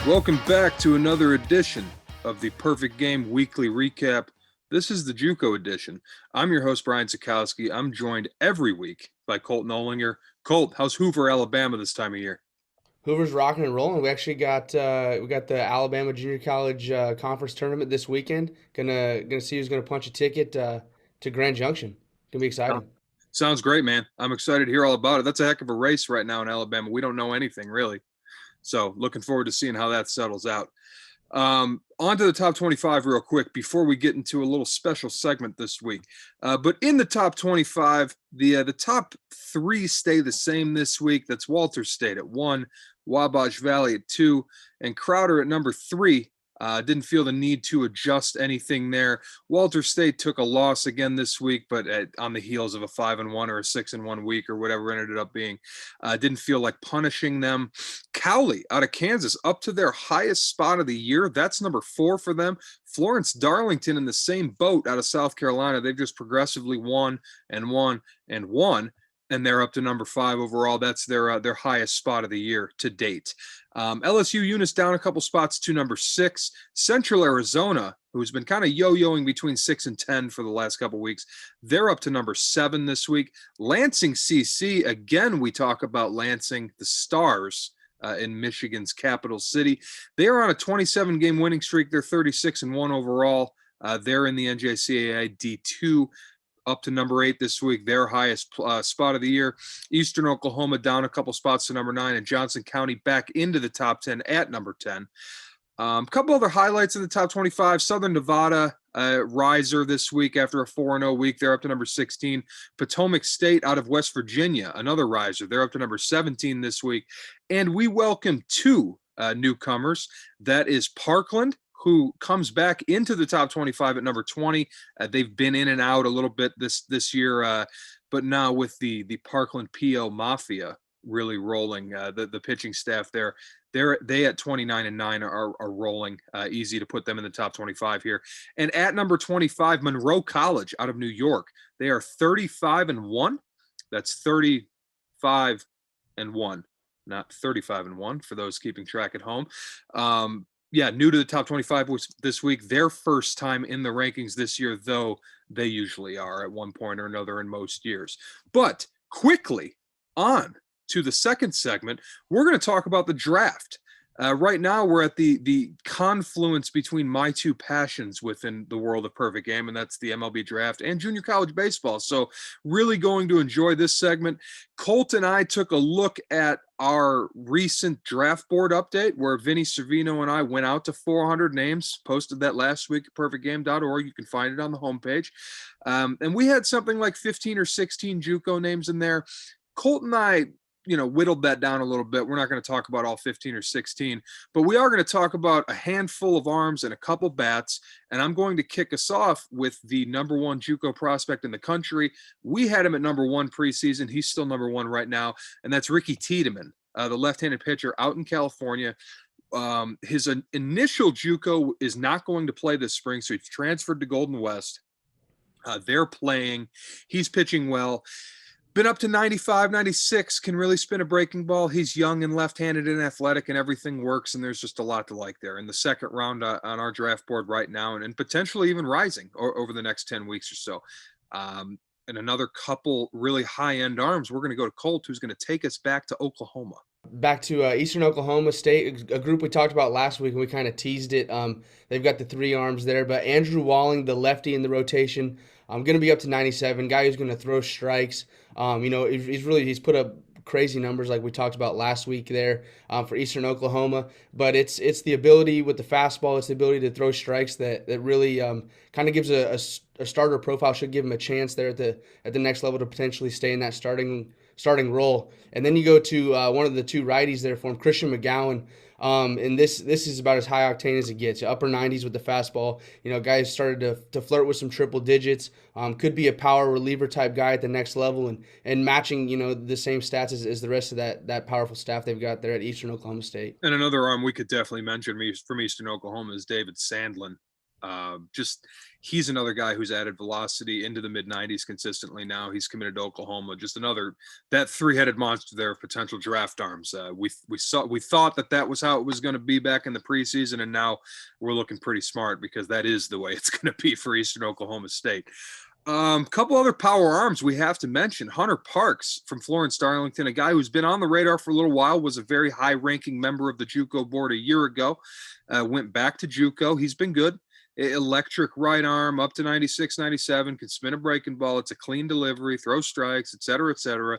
Welcome back to another edition of the Perfect Game Weekly Recap. This is the JUCO edition. I'm your host, Brian Sikowski. I'm joined every week by Colt Nolinger. Colt, how's Hoover, Alabama this time of year? Hoover's rocking and rolling. We actually got the Alabama Junior College conference tournament this weekend. Gonna see who's gonna punch a ticket to Grand Junction. Gonna be exciting. Sounds great, man. I'm excited to hear all about it. That's a heck of a race right now in Alabama. We don't know anything, really. So looking forward to seeing how that settles out. On to the top 25 real quick before we get into a little special segment this week. But in the top 25, the top three stay the same this week. That's Walter State at 1, Wabash Valley at 2, and Crowder at number 3. Didn't feel the need to adjust anything there. Walter State took a loss again this week, but on the heels of a 5-1 or a 6-1 week or whatever it ended up being. Didn't feel like punishing them. Cowley out of Kansas up to their highest spot of the year. That's number 4 for them. Florence Darlington in the same boat out of South Carolina. They've just progressively won and won and won. And they're up to number 5 overall. That's their highest spot of the year to date. LSU Eunice down a couple spots to number 6. Central Arizona, who's been kind of yo-yoing between 6 and 10 for the last couple weeks, they're up to number 7 this week. Lansing CC, again, we talk about Lansing, the Stars in Michigan's capital city. They are on a 27-game winning streak. They're 36-1 overall. They're in the NJCAA D2. Up to number 8 this week, their highest spot of the year. Eastern Oklahoma down a couple spots to number 9, and Johnson County back into the top 10 at number 10. A couple other highlights in the top 25. Southern Nevada riser this week after a 4-0 week. They're up to number 16. Potomac State out of West Virginia, another riser. They're up to number 17 this week. And we welcome 2 newcomers. That is Parkland, who comes back into the top 25 at number 20. They've been in and out a little bit this year, but now with the Parkland PO Mafia really rolling, the pitching staff there, they at 29-9 are rolling. Easy to put them in the top 25 here. And at number 25, Monroe College out of New York. They are 35-1. That's 35-1, not 35-1 for those keeping track at home. New to the top 25 this week. Their first time in the rankings this year, though they usually are at one point or another in most years. But quickly on to the second segment, we're going to talk about the draft. Right now, we're at the confluence between my 2 passions within the world of Perfect Game, and that's the MLB draft and junior college baseball. So really going to enjoy this segment. Colt and I took a look at our recent draft board update where Vinny Servino and I went out to 400 names, posted that last week at perfectgame.org. You can find it on the homepage. And we had something like 15 or 16 JUCO names in there. Colt and I whittled that down a little bit. We're not going to talk about all 15 or 16, but we are going to talk about a handful of arms and a couple bats. And I'm going to kick us off with the number 1 JUCO prospect in the country. We had him at number 1 preseason. He's still number 1 right now. And that's Ricky Tiedemann, the left-handed pitcher out in California. His initial JUCO is not going to play this spring, so he's transferred to Golden West. They're playing. He's pitching well. Been up to 95, 96, can really spin a breaking ball. He's young and left-handed and athletic, and everything works, and there's just a lot to like there. In the second round on our draft board right now, and potentially even rising over the next 10 weeks or so. And another couple really high-end arms. We're going to go to Colt, who's going to take us back to Oklahoma. Back to Eastern Oklahoma State, a group we talked about last week, and we kind of teased it. They've got the 3 arms there, but Andrew Walling, the lefty in the rotation, going to be up to 97. Guy who's going to throw strikes. He's put up crazy numbers like we talked about last week there for Eastern Oklahoma. But it's the ability with the fastball, it's the ability to throw strikes that really kind of gives a starter profile. Should give him a chance there at the next level to potentially stay in that starting role. And then you go to one of the 2 righties there for him, Christian McGowan. And this is about as high octane as it gets. Upper 90s with the fastball. Guys started to flirt with some triple digits. Could be a power reliever type guy at the next level and matching, the same stats as the rest of that powerful staff they've got there at Eastern Oklahoma State. And another arm we could definitely mention from Eastern Oklahoma is David Sandlin. He's another guy who's added velocity into the mid 90s consistently now. He's committed to Oklahoma. Just another, that three-headed monster there of potential draft arms. We thought that was how it was going to be back in the preseason, and now we're looking pretty smart because that is the way it's going to be for Eastern Oklahoma State. Couple other power arms we have to mention. Hunter Parks from Florence Darlington, a guy who's been on the radar for a little while, was a very high-ranking member of the JUCO board a year ago, went back to JUCO. He's been good. Electric right arm, up to 96, 97, can spin a breaking ball. It's a clean delivery, throw strikes, et cetera, et cetera.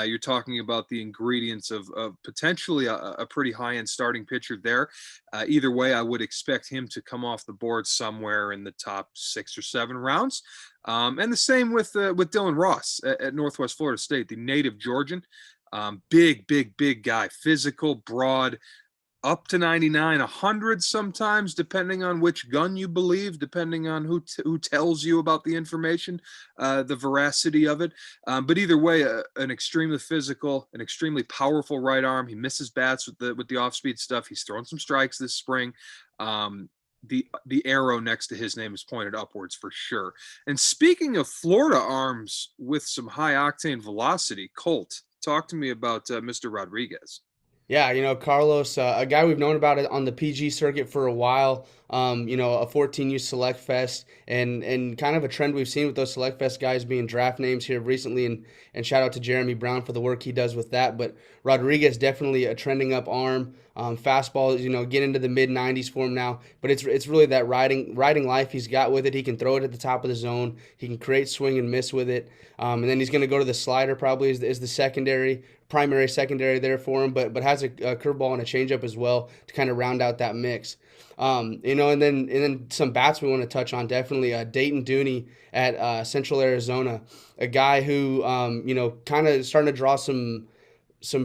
You're talking about the ingredients of potentially a pretty high-end starting pitcher there. Either way, I would expect him to come off the board somewhere in the top 6 or 7 rounds. And the same with Dylan Ross at Northwest Florida State, the native Georgian. Big guy, physical, broad, up to 99, 100 sometimes, depending on which gun you believe, depending on who tells you about the information, the veracity of it. But either way, an extremely physical, an extremely powerful right arm. He misses bats with the off-speed stuff. He's thrown some strikes this spring. The arrow next to his name is pointed upwards for sure. And speaking of Florida arms with some high octane velocity, Colt, talk to me about Mr. Rodriguez. Yeah, Carlos, a guy we've known about it on the PG circuit for a while. A 14U Select Fest, and kind of a trend we've seen with those Select Fest guys being draft names here recently. And shout out to Jeremy Brown for the work he does with that. But Rodriguez definitely a trending up arm. Fastball, get into the mid 90s for him now. But it's really that riding life he's got with it. He can throw it at the top of the zone. He can create swing and miss with it. And then he's going to go to the slider probably is the primary secondary there for him, but has a curveball and a changeup as well to kind of round out that mix. And then some bats we want to touch on, definitely Dayton Dooney at Central Arizona, a guy who kind of starting to draw some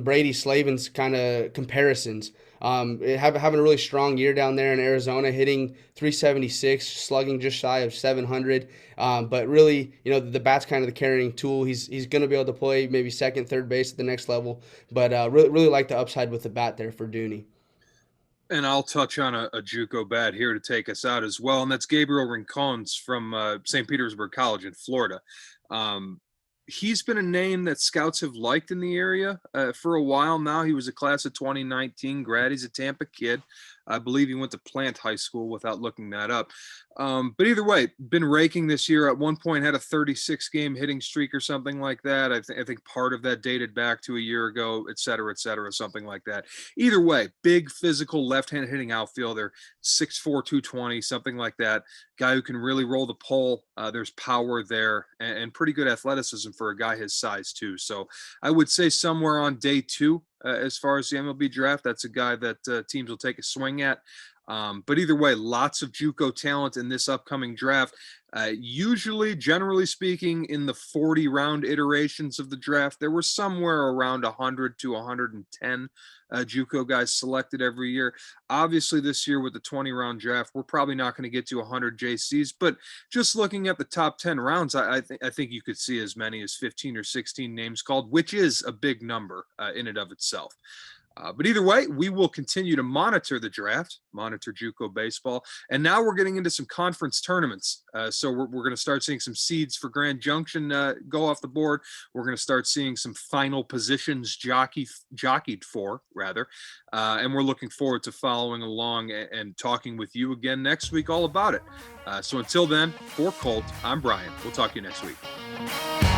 Brady Slavens kind of comparisons. Having a really strong year down there in Arizona, hitting 376, slugging just shy of 700. But really, the bat's kind of the carrying tool. He's going to be able to play maybe second, third base at the next level. But really like the upside with the bat there for Dooney. And I'll touch on a JUCO bat here to take us out as well, and that's Gabriel Rincones from St. Petersburg College in Florida. He's been a name that scouts have liked in the area for a while now. He was a class of 2019 grad. He's a Tampa kid. I believe he went to Plant High School without looking that up. But either way, been raking this year. At one point had a 36-game hitting streak or something like that. I think part of that dated back to a year ago, et cetera, something like that. Either way, big physical left-hand hitting outfielder, 6'4", 220, something like that. Guy who can really roll the pole. There's power there and pretty good athleticism for a guy his size too. So I would say somewhere on day 2 as far as the MLB draft, that's a guy that teams will take a swing at. But either way, lots of JUCO talent in this upcoming draft. Usually, generally speaking, in the 40-round iterations of the draft, there were somewhere around 100 to 110 JUCO guys selected every year. Obviously, this year with the 20-round draft, we're probably not going to get to 100 JCs. But just looking at the top 10 rounds, I think you could see as many as 15 or 16 names called, which is a big number in and of itself. But either way, we will continue to monitor the draft, monitor JUCO baseball. And now we're getting into some conference tournaments. So we're going to start seeing some seeds for Grand Junction go off the board. We're going to start seeing some final positions jockeyed for, rather. And we're looking forward to following along and talking with you again next week all about it. So until then, for Colt, I'm Brian. We'll talk to you next week.